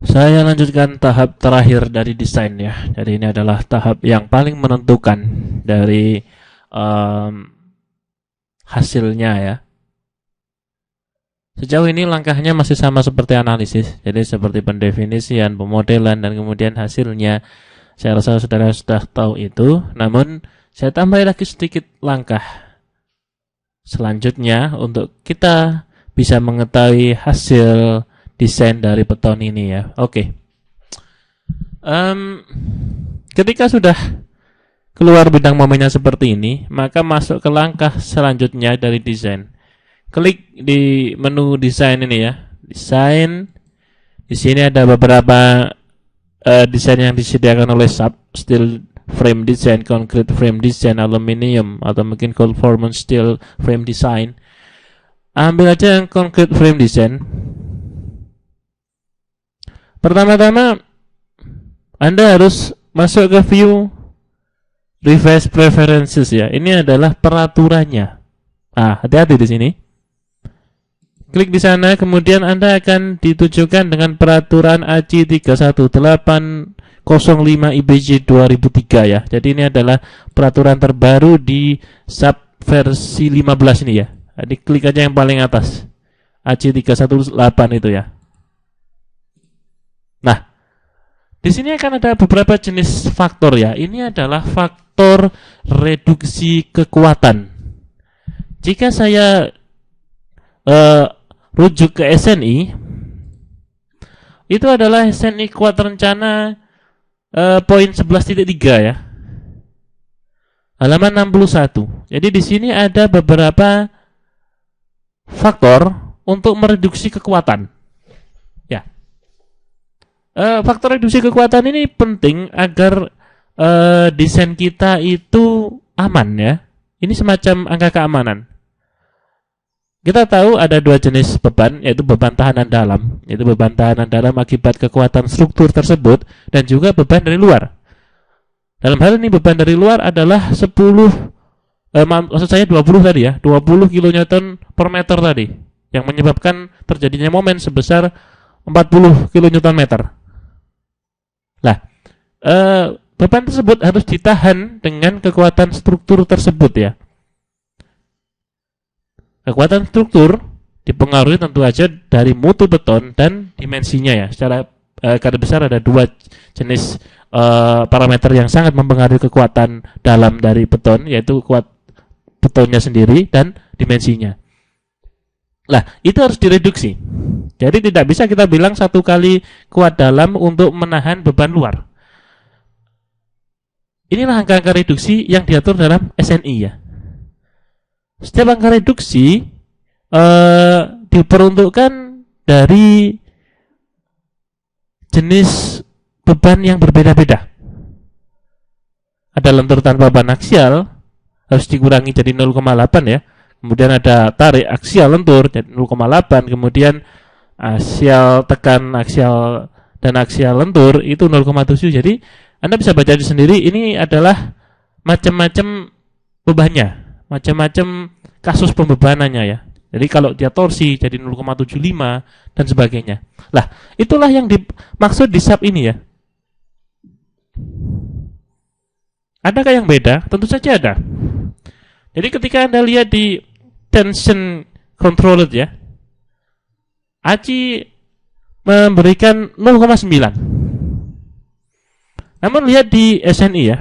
Saya lanjutkan tahap terakhir dari desain ya. Jadi ini adalah tahap yang paling menentukan dari em, hasilnya ya. Sejauh ini langkahnya masih sama seperti analisis. Jadi seperti pendefinisian, pemodelan, dan kemudian hasilnya. Saya rasa saudara sudah tahu itu. Namun saya tambah lagi sedikit langkah selanjutnya untuk kita bisa mengetahui hasil desain dari beton ini ya. Oke. Ketika sudah keluar bidang momennya seperti ini, maka masuk ke langkah selanjutnya dari desain. Klik di menu desain ini ya. Desain. Di sini ada beberapa desain yang disediakan oleh SAP, steel frame design, concrete frame design, aluminium, atau mungkin conformance steel frame design. Ambil aja yang concrete frame design. Pertama-tama Anda harus masuk ke view revised preferences ya. Ini adalah peraturannya. Hati-hati di sini. Klik di sana, kemudian Anda akan ditujukan dengan peraturan ACI 31805 IBJ 2003 ya. Jadi ini adalah peraturan terbaru di SAP versi 15 ini ya. Jadi klik aja yang paling atas. ACI 318 itu ya. Nah, di sini akan ada beberapa jenis faktor ya. Ini adalah faktor reduksi kekuatan. Jika saya rujuk ke SNI, itu adalah SNI kuat rencana poin 11.3 ya, halaman 61. Jadi di sini ada beberapa faktor untuk mereduksi kekuatan. Ya, faktor reduksi kekuatan ini penting agar desain kita itu aman ya. Ini semacam angka keamanan. Kita tahu ada dua jenis beban, yaitu beban tahanan dalam, yaitu beban tahanan dalam akibat kekuatan struktur tersebut, dan juga beban dari luar. Dalam hal ini beban dari luar adalah 20 tadi ya, 20 kN per meter tadi, yang menyebabkan terjadinya momen sebesar 40 kN. Nah, beban tersebut harus ditahan dengan kekuatan struktur tersebut ya. Kekuatan struktur dipengaruhi tentu saja dari mutu beton dan dimensinya ya. Secara garis besar ada dua jenis parameter yang sangat mempengaruhi kekuatan dalam dari beton, yaitu kuat betonnya sendiri dan dimensinya. Nah, itu harus direduksi. Jadi tidak bisa kita bilang satu kali kuat dalam untuk menahan beban luar. Inilah angka-angka reduksi yang diatur dalam SNI ya. Setiap angka reduksi diperuntukkan dari jenis beban yang berbeda-beda. Ada lentur tanpa beban aksial, harus dikurangi jadi 0,8 ya. Kemudian ada tarik aksial lentur jadi 0,8. Kemudian aksial tekan aksial dan aksial lentur itu 0,7. Jadi Anda bisa baca sendiri, ini adalah macam-macam bebannya, macam-macam kasus pembebanannya ya. Jadi kalau dia torsi jadi 0,75 dan sebagainya. Lah, itulah yang dimaksud di SAP ini ya. Adakah yang beda? Tentu saja ada. Jadi ketika Anda lihat di tension controlled ya, ACI memberikan 0,9. Namun lihat di SNI ya.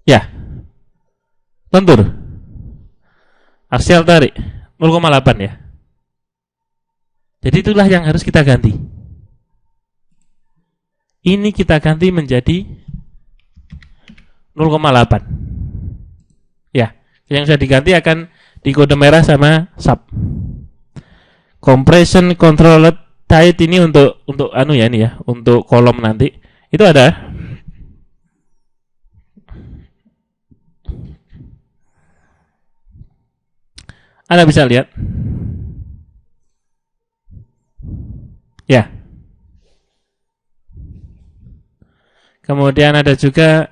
Ya. Lentur. Aksial tarik 0,8 ya. Jadi itulah yang harus kita ganti. Ini kita ganti menjadi 0,8. Ya, yang sudah diganti akan di kode merah sama SAP. Compression controlled tight ini untuk anu ya ini ya, untuk kolom nanti. Itu ada. Anda bisa lihat. Ya. Kemudian ada juga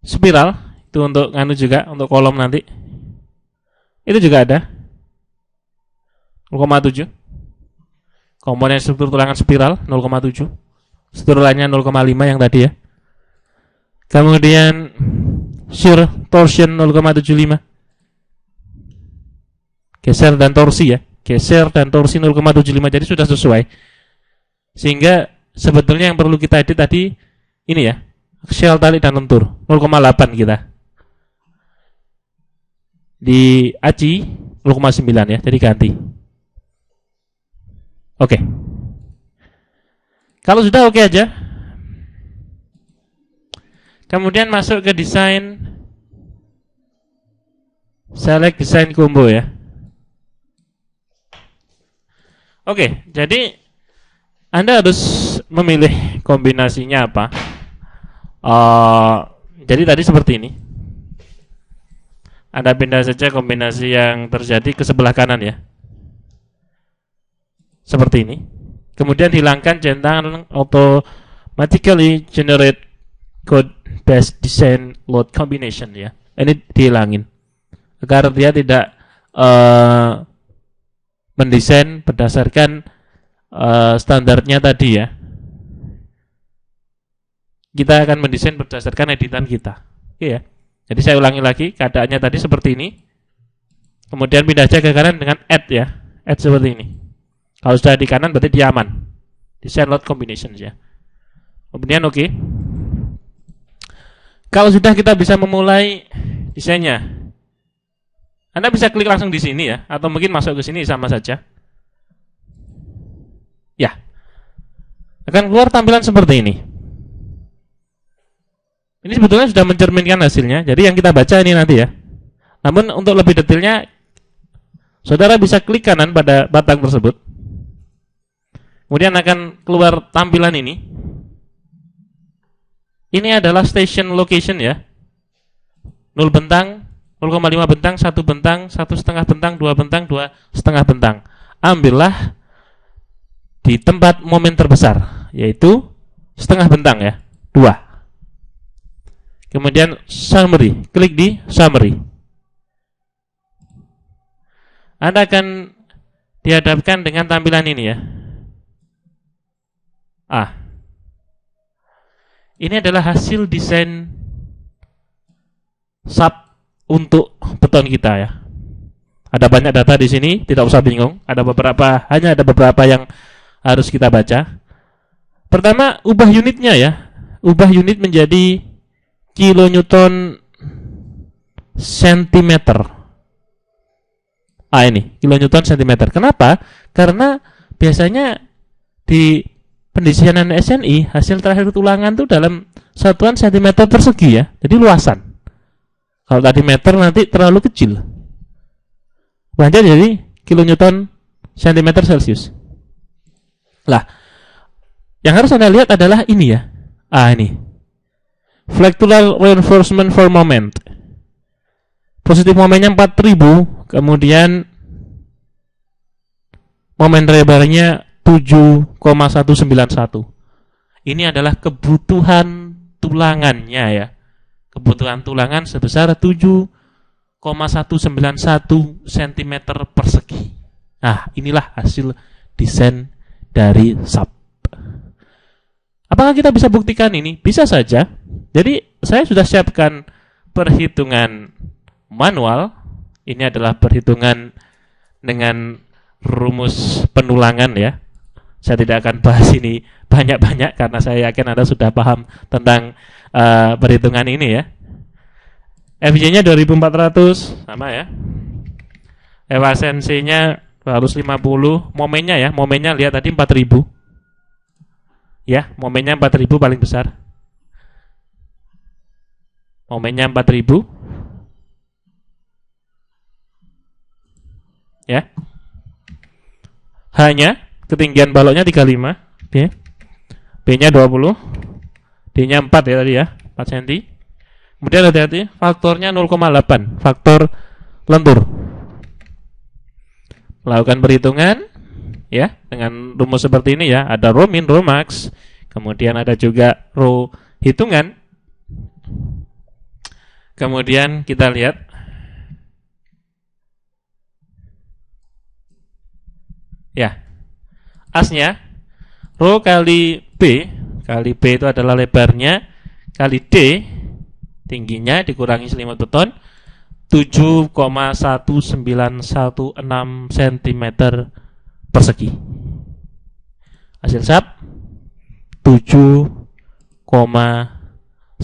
spiral, itu untuk anu juga, untuk kolom nanti. Itu juga ada. 0,7. Komponen struktur tulangan spiral 0,7. Struktur lainnya 0,5 yang tadi ya. Kemudian shear torsion 0,75. Geser dan torsi ya. Geser dan torsi 0,75, jadi sudah sesuai. Sehingga sebetulnya yang perlu kita edit tadi ini ya, aksial tarik dan lentur 0,8 kita. Di ACI 0,9 ya, jadi ganti. Oke. Kalau sudah oke aja. Kemudian masuk ke desain, select desain combo ya. Oke, jadi Anda harus memilih kombinasinya apa. Jadi tadi seperti ini. Anda pindah saja kombinasi yang terjadi ke sebelah kanan ya. Seperti ini. Kemudian hilangkan centang automatically generate code based design load combination ya. Ini dihilangin agar dia tidak mendesain berdasarkan standarnya tadi ya. Kita akan mendesain berdasarkan editan kita. Oke ya. Jadi saya ulangi lagi, keadaannya tadi seperti ini. Kemudian pindah aja ke kanan dengan add ya. Add seperti ini. Kalau sudah di kanan berarti dia aman. Design load combinations ya. Kemudian oke. Kalau sudah kita bisa memulai desainnya. Anda bisa klik langsung di sini ya, atau mungkin masuk ke sini sama saja. Ya. Akan keluar tampilan seperti ini. Ini sebetulnya sudah mencerminkan hasilnya. Jadi yang kita baca ini nanti ya. Namun untuk lebih detailnya, saudara bisa klik kanan pada batang tersebut. Kemudian akan keluar tampilan ini. Ini adalah station location ya. 0 bentang, 0,5 bentang, 1 bentang, 1,5 bentang, 2 bentang, 2,5 bentang. Ambillah di tempat momen terbesar, yaitu setengah bentang ya, 2. Kemudian summary, klik di summary. Anda akan dihadapkan dengan tampilan ini ya. Ini adalah hasil desain sub untuk beton kita ya. Ada banyak data di sini, tidak usah bingung. Hanya ada beberapa yang harus kita baca. Pertama, ubah unitnya ya. Ubah unit menjadi kilonewton sentimeter. Ini kilonewton sentimeter. Kenapa? Karena biasanya di pendesainan SNI hasil terakhir tulangan itu dalam satuan sentimeter persegi ya. Jadi luasan. Kalau tadi meter nanti terlalu kecil. Banyak jadi kilonewton sentimeter Celcius. Lah, yang harus Anda lihat adalah ini ya. Ini. Flexural reinforcement for moment. Positif momennya 4000, kemudian momen lebarnya 7,191. Ini adalah kebutuhan tulangannya ya. Kebutuhan tulangan sebesar 7,191 cm persegi. Nah, inilah hasil desain dari sub. Apakah kita bisa buktikan ini? Bisa saja. Jadi, saya sudah siapkan perhitungan manual. Ini adalah perhitungan dengan rumus penulangan ya. Saya tidak akan bahas ini banyak-banyak karena saya yakin Anda sudah paham tentang perhitungan ini ya. FJ-nya 2400 sama ya. Efisiensinya 150, momennya ya, momennya lihat tadi 4000. Ya, momennya 4000 paling besar. Momennya 4000. Ya. Hanya ketinggian baloknya 35, oke. B-nya 20. D-nya 4 ya tadi ya, 4 cm. Kemudian hati-hati, faktornya 0,8, faktor lentur. Lakukan perhitungan ya dengan rumus seperti ini ya, ada rho min, rho max, kemudian ada juga rho hitungan. Kemudian kita lihat Ya, asnya rho kali B itu adalah lebarnya kali D tingginya dikurangi selimut beton 7,1916 cm persegi. Hasil SAP 7,191,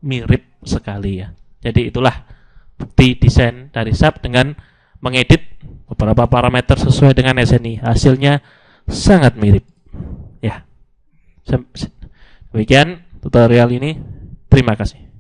mirip sekali ya. Jadi itulah bukti desain dari SAP dengan mengedit beberapa parameter sesuai dengan SNI. Hasilnya sangat mirip. Ya. Demikian tutorial ini. Terima kasih.